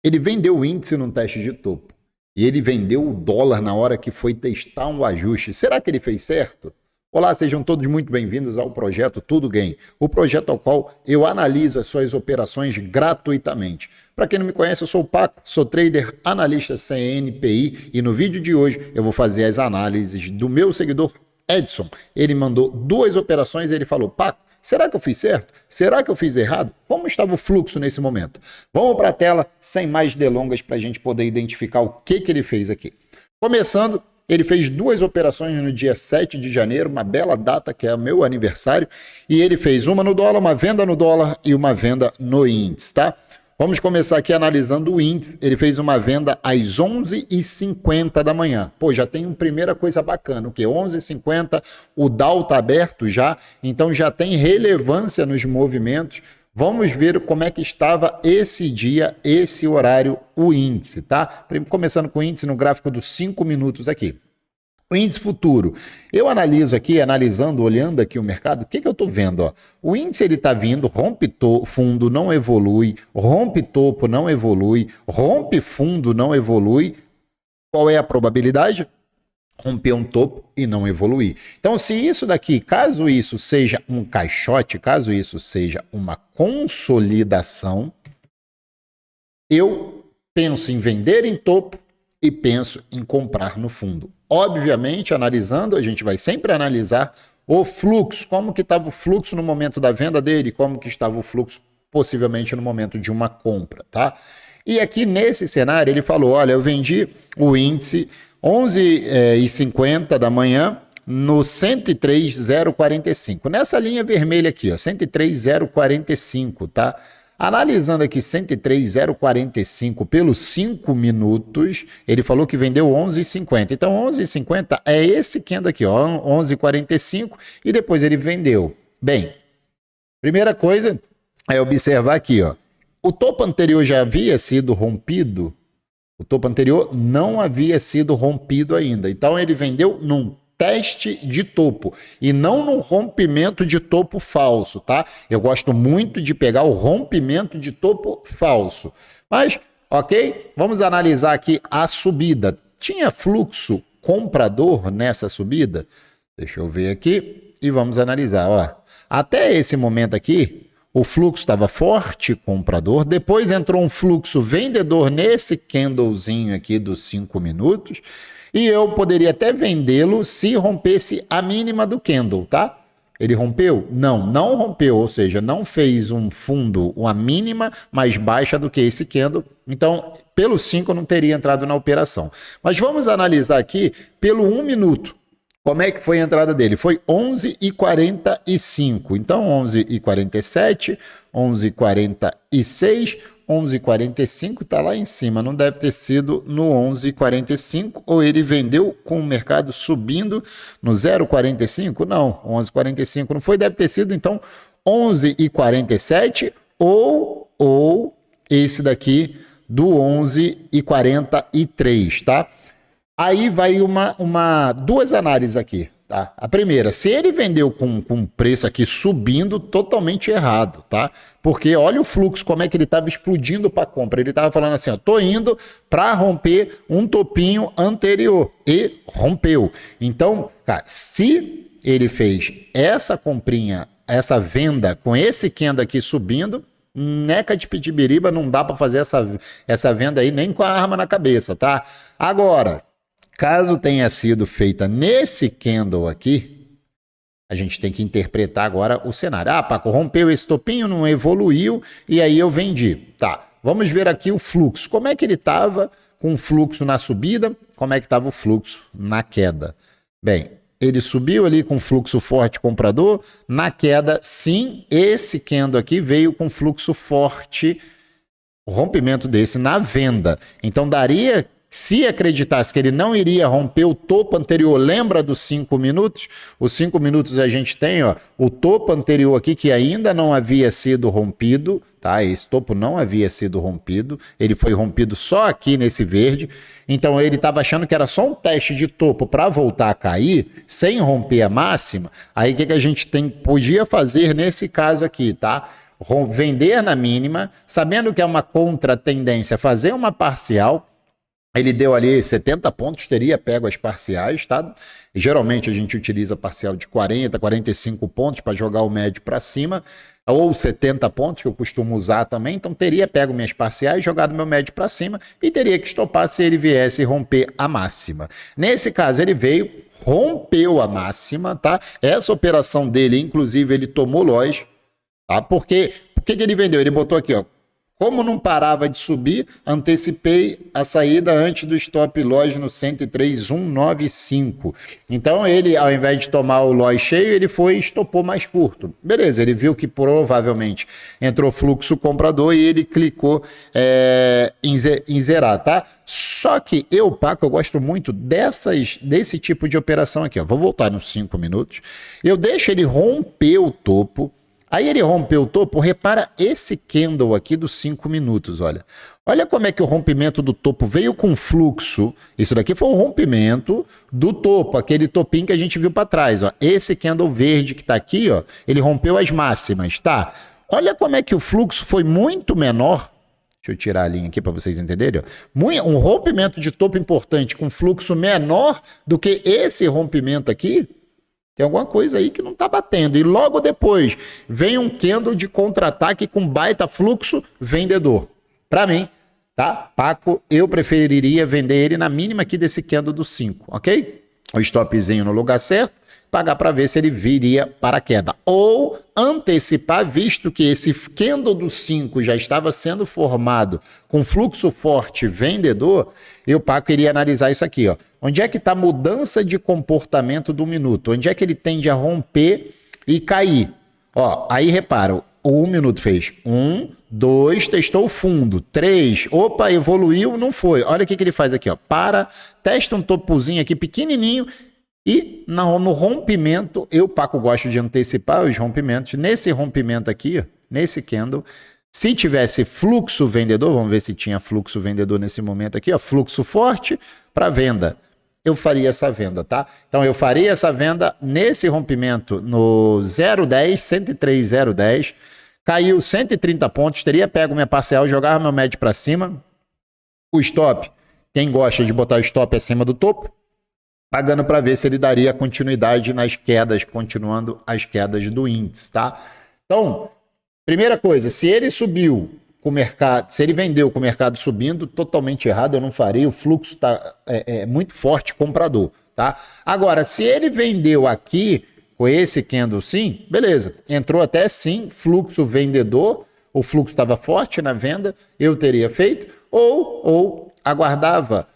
Ele vendeu o índice num teste de topo. E ele vendeu o dólar na hora que foi testar um ajuste. Será que ele fez certo? Olá, sejam todos muito bem-vindos ao projeto Tudo Gain, o projeto ao qual eu analiso as suas operações gratuitamente. Para quem não me conhece, eu sou o Paco, sou trader, analista CNPI e no vídeo de hoje eu vou fazer as análises do meu seguidor Edson. Ele mandou 2 operações e ele falou: Paco, será que eu fiz certo? Será que eu fiz errado? Como estava o fluxo nesse momento? Vamos para a tela, sem mais delongas, para a gente poder identificar o que ele fez aqui. Começando, ele fez 2 operações no dia 7 de janeiro, uma bela data que é o meu aniversário, e ele fez uma no dólar, uma venda no dólar e uma venda no índice, tá? Vamos começar aqui analisando o índice. Ele fez uma venda às 11h50 da manhã. Pô, já tem uma primeira coisa bacana, o que? 11h50, o Dow está aberto já, então já tem relevância nos movimentos. Vamos ver como é que estava esse dia, esse horário, o índice, tá? Começando com o índice no gráfico dos 5 minutos aqui. O índice futuro, eu analiso aqui, olhando aqui o mercado, o que eu estou vendo? Ó? O índice ele está vindo, rompe fundo, não evolui, rompe topo, não evolui, rompe fundo, não evolui. Qual é a probabilidade? Romper um topo e não evoluir. Então, se isso daqui, caso isso seja um caixote, caso isso seja uma consolidação, eu penso em vender em topo e penso em comprar no fundo. Obviamente, analisando, a gente vai sempre analisar o fluxo, como que estava o fluxo no momento da venda dele, como que estava o fluxo possivelmente no momento de uma compra, tá? E aqui nesse cenário ele falou, olha, eu vendi o índice 11h50 da manhã no 103,045. Nessa linha vermelha aqui, ó, 103,045, tá? Analisando aqui 103,045 pelos 5 minutos, ele falou que vendeu 11h50. Então 11h50 é esse candle aqui, ó, 11h45 e depois ele vendeu. Bem, primeira coisa é observar aqui, ó, o topo anterior já havia sido rompido. O topo anterior não havia sido rompido ainda. Então, ele vendeu num teste de topo e não num rompimento de topo falso, tá? Eu gosto muito de pegar o rompimento de topo falso. Mas, ok? Vamos analisar aqui a subida. Tinha fluxo comprador nessa subida? Deixa eu ver aqui e vamos analisar. Ó. Até esse momento aqui, o fluxo estava forte, comprador, depois entrou um fluxo vendedor nesse candlezinho aqui dos 5 minutos, e eu poderia até vendê-lo se rompesse a mínima do candle, tá? Ele rompeu? Não, não rompeu, ou seja, não fez um fundo, uma mínima mais baixa do que esse candle, então pelo 5 eu não teria entrado na operação. Mas vamos analisar aqui pelo 1 minuto. Como é que foi a entrada dele? Foi 11h45. Então, 11h47, 11h46, 11h45 está lá em cima. Não deve ter sido no 11h45 ou ele vendeu com o mercado subindo no 0,45? Não, 11h45 não foi. Deve ter sido, então, 11h47 ou esse daqui do 11h43, tá? Aí vai duas análises aqui, tá? A primeira, se ele vendeu com preço aqui subindo, totalmente errado, tá? Porque olha o fluxo, como é que ele estava explodindo para compra. Ele estava falando assim, ó, tô indo para romper um topinho anterior e rompeu. Então, cara, se ele fez essa comprinha, essa venda com esse candle aqui subindo, neca de pitibiriba, não dá para fazer essa venda aí nem com a arma na cabeça, tá? Agora, caso tenha sido feita nesse candle aqui, a gente tem que interpretar agora o cenário. Ah, Paco, rompeu esse topinho, não evoluiu, e aí eu vendi. Tá, vamos ver aqui o fluxo. Como é que ele estava com o fluxo na subida? Como é que estava o fluxo na queda? Bem, ele subiu ali com fluxo forte comprador. Na queda, sim, esse candle aqui veio com fluxo forte, rompimento desse na venda. Então, daria... Se acreditasse que ele não iria romper o topo anterior, lembra dos 5 minutos? Os 5 minutos a gente tem, ó, o topo anterior aqui que ainda não havia sido rompido, tá? Esse topo não havia sido rompido, ele foi rompido só aqui nesse verde. Então ele estava achando que era só um teste de topo para voltar a cair, sem romper a máxima. Aí o que a gente podia fazer nesse caso aqui, tá? vender na mínima, sabendo que é uma contratendência, fazer uma parcial. Ele deu ali 70 pontos, teria pego as parciais, tá? E geralmente a gente utiliza parcial de 40, 45 pontos para jogar o médio para cima, ou 70 pontos, que eu costumo usar também. Então teria pego minhas parciais, jogado meu médio para cima e teria que estopar se ele viesse romper a máxima. Nesse caso ele veio, rompeu a máxima, tá? Essa operação dele, inclusive, ele tomou loss, tá? Porque o que ele vendeu? Ele botou aqui, ó. Como não parava de subir, antecipei a saída antes do stop loss no 103,195. Então ele, ao invés de tomar o loss cheio, ele foi e estopou mais curto. Beleza, ele viu que provavelmente entrou fluxo comprador e ele clicou em zerar, tá? Só que eu, Paco, eu gosto muito desse tipo de operação aqui, ó. Vou voltar nos 5 minutos. Eu deixo ele romper o topo. Aí ele rompeu o topo, repara esse candle aqui dos 5 minutos, olha. Olha como é que o rompimento do topo veio com fluxo. Isso daqui foi o rompimento do topo, aquele topinho que a gente viu para trás, ó. Esse candle verde que está aqui, ó, ele rompeu as máximas, tá? Olha como é que o fluxo foi muito menor. Deixa eu tirar a linha aqui para vocês entenderem. Ó. Um rompimento de topo importante com fluxo menor do que esse rompimento aqui. Tem alguma coisa aí que não está batendo. E logo depois vem um candle de contra-ataque com baita fluxo vendedor. Para mim, tá? Paco, eu preferiria vender ele na mínima aqui desse candle do 5, ok? O stopzinho no lugar certo, pagar para ver se ele viria para a queda. Ou antecipar, visto que esse candle do 5 já estava sendo formado com fluxo forte vendedor, eu, Paco, iria analisar isso aqui, ó. Onde é que está a mudança de comportamento do minuto? Onde é que ele tende a romper e cair? Ó, aí repara, o 1 minuto fez 1, 2, testou o fundo, 3, opa, evoluiu, não foi. Olha o que ele faz aqui, ó. Testa um topozinho aqui pequenininho e no rompimento, eu, Paco, gosto de antecipar os rompimentos. Nesse rompimento aqui, ó, nesse candle, se tivesse fluxo vendedor, vamos ver se tinha fluxo vendedor nesse momento aqui, ó, fluxo forte para venda. Eu faria essa venda, tá? Então eu faria essa venda nesse rompimento no 0,10, 103,010, caiu 130 pontos, teria pego minha parcial, jogava meu médio para cima, o stop, quem gosta de botar o stop acima do topo, pagando para ver se ele daria continuidade nas quedas, continuando as quedas do índice, tá? Então, primeira coisa, se ele subiu com o mercado, se ele vendeu com o mercado subindo, totalmente errado, eu não faria, o fluxo está muito forte comprador, tá? Agora, se ele vendeu aqui com esse candle sim, beleza, entrou até sim, fluxo vendedor, o fluxo estava forte na venda, eu teria feito, ou aguardava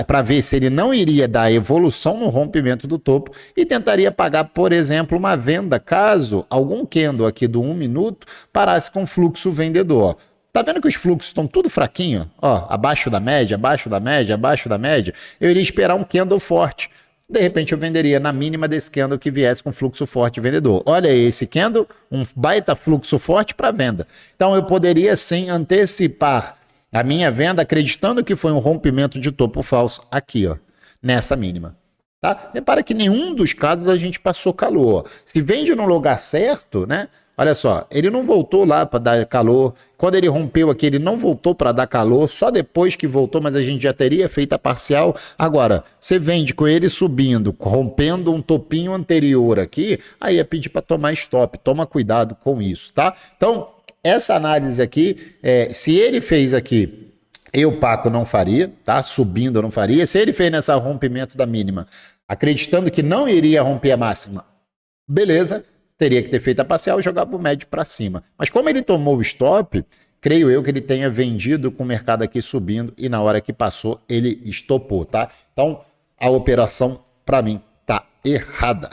para ver se ele não iria dar evolução no rompimento do topo e tentaria pagar, por exemplo, uma venda caso algum candle aqui do 1 minuto parasse com fluxo vendedor. Tá vendo que os fluxos estão tudo fraquinho? Ó, abaixo da média, abaixo da média, abaixo da média. Eu iria esperar um candle forte. De repente eu venderia na mínima desse candle que viesse com fluxo forte vendedor. Olha esse candle, um baita fluxo forte para venda. Então eu poderia sim antecipar a minha venda acreditando que foi um rompimento de topo falso aqui, ó, nessa mínima. Tá? Repara que nenhum dos casos a gente passou calor. Se vende no lugar certo, né? Olha só, ele não voltou lá para dar calor. Quando ele rompeu aqui, ele não voltou para dar calor. Só depois que voltou, mas a gente já teria feito a parcial. Agora, você vende com ele subindo, rompendo um topinho anterior aqui, aí é pedir para tomar stop. Toma cuidado com isso, tá? Então, essa análise aqui, se ele fez aqui, eu, Paco, não faria, tá? Subindo eu não faria. Se ele fez nessa rompimento da mínima, acreditando que não iria romper a máxima, beleza, teria que ter feito a parcial e jogava o médio para cima. Mas como ele tomou o stop, creio eu que ele tenha vendido com o mercado aqui subindo e na hora que passou ele estopou, tá? Então a operação para mim tá errada.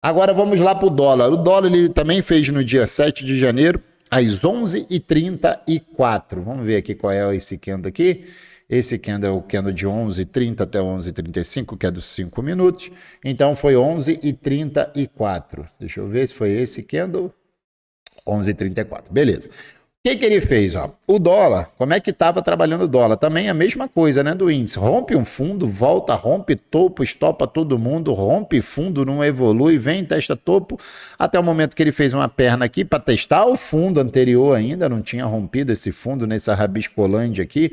Agora vamos lá para o dólar. O dólar ele também fez no dia 7 de janeiro, às 11h34. Vamos ver aqui qual é esse candle aqui. Esse candle é o candle de 11h30 até 11h35, que é dos 5 minutos. Então foi 11h34. Deixa eu ver se foi esse candle. 11h34, beleza. que ele fez? Ó? O dólar, como é que estava trabalhando o dólar? Também a mesma coisa, né, do índice. Rompe um fundo, volta, rompe topo, estopa todo mundo, rompe fundo, não evolui, vem, testa topo, até o momento que ele fez uma perna aqui para testar o fundo anterior ainda, não tinha rompido esse fundo nessa Rabiscolândia aqui.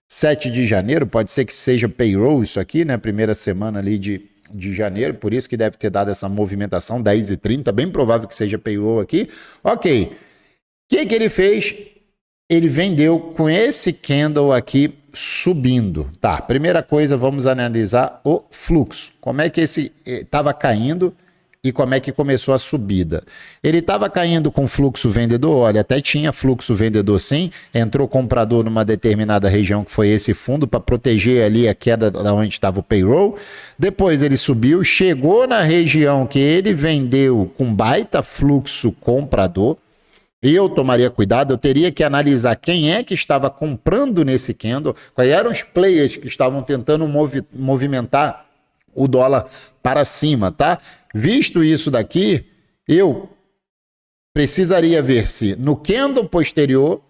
7 de janeiro, pode ser que seja payroll isso aqui, né, primeira semana ali de janeiro, por isso que deve ter dado essa movimentação, 10h30, bem provável que seja payroll aqui. Ok. O que ele fez? Ele vendeu com esse candle aqui subindo. Tá, primeira coisa, vamos analisar o fluxo. Como é que esse estava caindo e como é que começou a subida. Ele estava caindo com fluxo vendedor, olha, até tinha fluxo vendedor sim, entrou comprador numa determinada região que foi esse fundo para proteger ali a queda da onde estava o payroll. Depois ele subiu, chegou na região que ele vendeu com baita fluxo comprador. Eu tomaria cuidado, eu teria que analisar quem é que estava comprando nesse candle, quais eram os players que estavam tentando movimentar o dólar para cima, tá? Visto isso daqui, eu precisaria ver se no candle posterior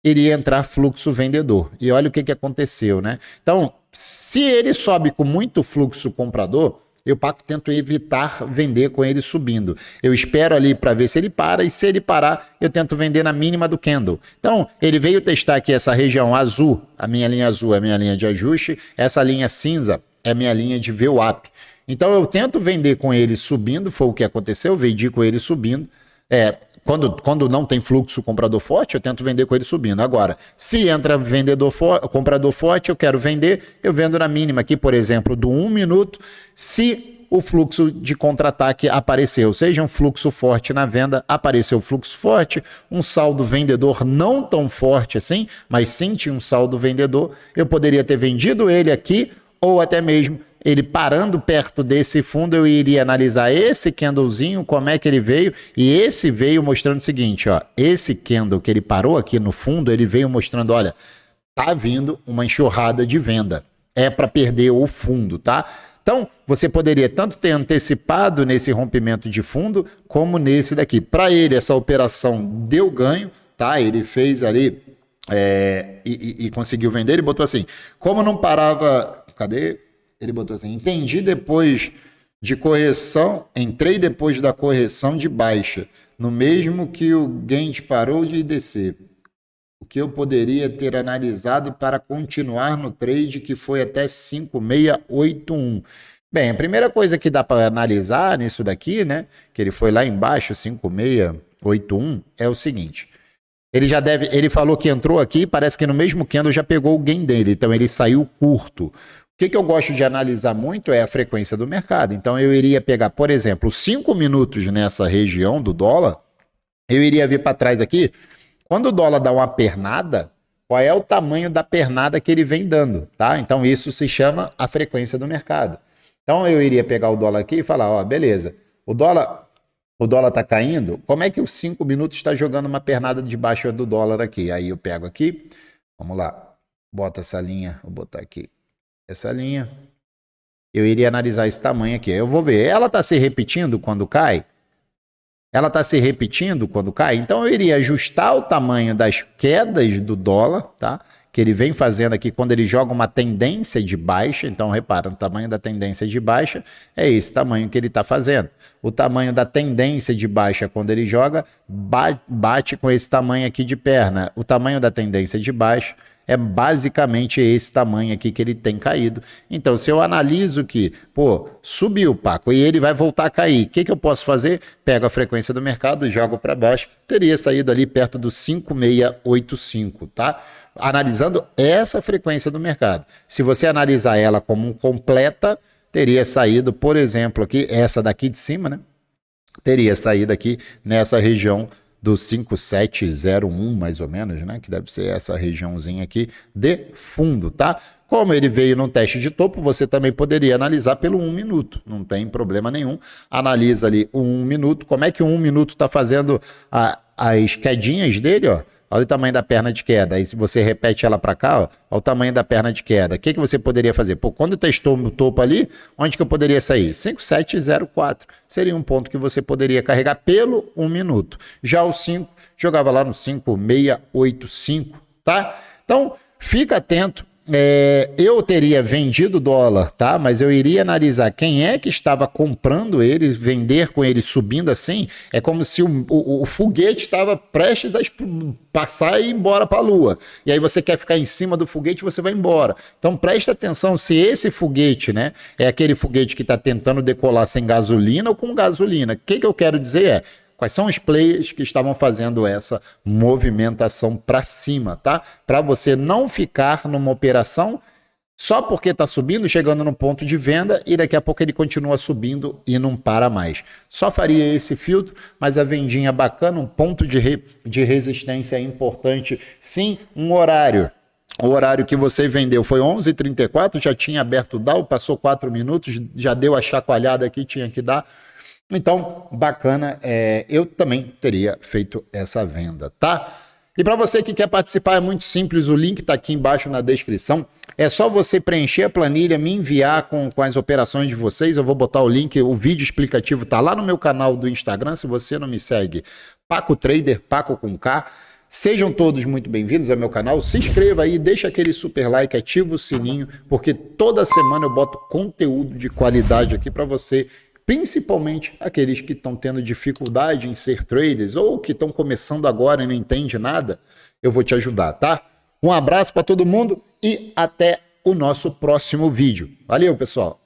iria entrar fluxo vendedor. E olha o que aconteceu, né? Então, se ele sobe com muito fluxo comprador, eu tento evitar vender com ele subindo. Eu espero ali para ver se ele para, e se ele parar, eu tento vender na mínima do candle. Então, ele veio testar aqui essa região azul, a minha linha azul é a minha linha de ajuste, essa linha cinza é a minha linha de VWAP. Então, eu tento vender com ele subindo, foi o que aconteceu, vendi com ele subindo. Quando não tem fluxo comprador forte, eu tento vender com ele subindo. Agora, se entra comprador forte, eu quero vender, eu vendo na mínima aqui, por exemplo, do 1 minuto, se o fluxo de contra-ataque apareceu, seja um fluxo forte na venda, apareceu fluxo forte, um saldo vendedor não tão forte assim, mas sim tinha um saldo vendedor, eu poderia ter vendido ele aqui, ou até mesmo ele parando perto desse fundo, eu iria analisar esse candlezinho, como é que ele veio, e esse veio mostrando o seguinte, ó, esse candle que ele parou aqui no fundo, ele veio mostrando, olha, tá vindo uma enxurrada de venda, é para perder o fundo, tá? Então, você poderia tanto ter antecipado nesse rompimento de fundo, como nesse daqui. Para ele, essa operação deu ganho, tá? Ele fez ali e conseguiu vender, ele botou assim, como não parava, cadê? Ele botou assim, entendi depois de correção, entrei depois da correção de baixa, no mesmo que o Gantt parou de descer. O que eu poderia ter analisado para continuar no trade que foi até 5681. Bem, a primeira coisa que dá para analisar nisso daqui, né, que ele foi lá embaixo, 5681, é o seguinte. Ele falou que entrou aqui, parece que no mesmo candle já pegou o gain dele, então ele saiu curto. O que eu gosto de analisar muito é a frequência do mercado. Então eu iria pegar, por exemplo, 5 minutos nessa região do dólar, eu iria vir para trás aqui, quando o dólar dá uma pernada, qual é o tamanho da pernada que ele vem dando, tá? Então isso se chama a frequência do mercado. Então eu iria pegar o dólar aqui e falar, ó, beleza, o dólar está caindo, como é que os 5 minutos está jogando uma pernada debaixo do dólar aqui? Aí eu pego aqui, vamos lá, bota essa linha, vou botar aqui. Essa linha, eu iria analisar esse tamanho aqui. Eu vou ver, ela está se repetindo quando cai? Ela está se repetindo quando cai? Então eu iria ajustar o tamanho das quedas do dólar, tá? Que ele vem fazendo aqui quando ele joga uma tendência de baixa. Então repara, o tamanho da tendência de baixa é esse tamanho que ele está fazendo. O tamanho da tendência de baixa quando ele joga bate com esse tamanho aqui de perna. O tamanho da tendência de baixa é basicamente esse tamanho aqui que ele tem caído. Então, se eu analiso que, subiu, Paco, e ele vai voltar a cair, o que eu posso fazer? Pego a frequência do mercado, jogo para baixo, teria saído ali perto do 5685, tá? Analisando essa frequência do mercado. Se você analisar ela como completa, teria saído, por exemplo, aqui, essa daqui de cima, né? Teria saído aqui nessa região do 5701, mais ou menos, né? Que deve ser essa regiãozinha aqui de fundo, tá? Como ele veio num teste de topo, você também poderia analisar pelo 1 minuto, não tem problema nenhum. Analisa ali o 1 minuto, como é que o 1 minuto está fazendo as quedinhas dele, ó? olha o tamanho da perna de queda. Aí se você repete ela para cá, ó, olha o tamanho da perna de queda. O que você poderia fazer? Pô, quando testou no topo ali, onde que eu poderia sair? 5704. Seria um ponto que você poderia carregar pelo 1 minuto. Já o 5, jogava lá no 5685, tá? Então, fica atento. Eu teria vendido dólar, tá? Mas eu iria analisar quem é que estava comprando ele, vender com ele subindo assim. É como se o foguete estava prestes a passar e ir embora para a Lua. E aí você quer ficar em cima do foguete, você vai embora. Então presta atenção se esse foguete, né, é aquele foguete que está tentando decolar sem gasolina ou com gasolina. O que eu quero dizer é: quais são os players que estavam fazendo essa movimentação para cima, tá? Para você não ficar numa operação só porque está subindo, chegando no ponto de venda e daqui a pouco ele continua subindo e não para mais. Só faria esse filtro, mas a vendinha bacana, um ponto de resistência importante. Sim, um horário. O horário que você vendeu foi 11h34, já tinha aberto o Dow, passou 4 minutos, já deu a chacoalhada que tinha que dar. Então, bacana, eu também teria feito essa venda, tá? E para você que quer participar é muito simples, o link está aqui embaixo na descrição. É só você preencher a planilha, me enviar com as operações de vocês. Eu vou botar o link, o vídeo explicativo está lá no meu canal do Instagram. Se você não me segue, Paco Trader, Paco com K. Sejam todos muito bem-vindos ao meu canal. Se inscreva aí, deixa aquele super like, ativa o sininho, porque toda semana eu boto conteúdo de qualidade aqui para você. Principalmente aqueles que estão tendo dificuldade em ser traders ou que estão começando agora e não entendem nada, eu vou te ajudar, tá? Um abraço para todo mundo e até o nosso próximo vídeo. Valeu, pessoal!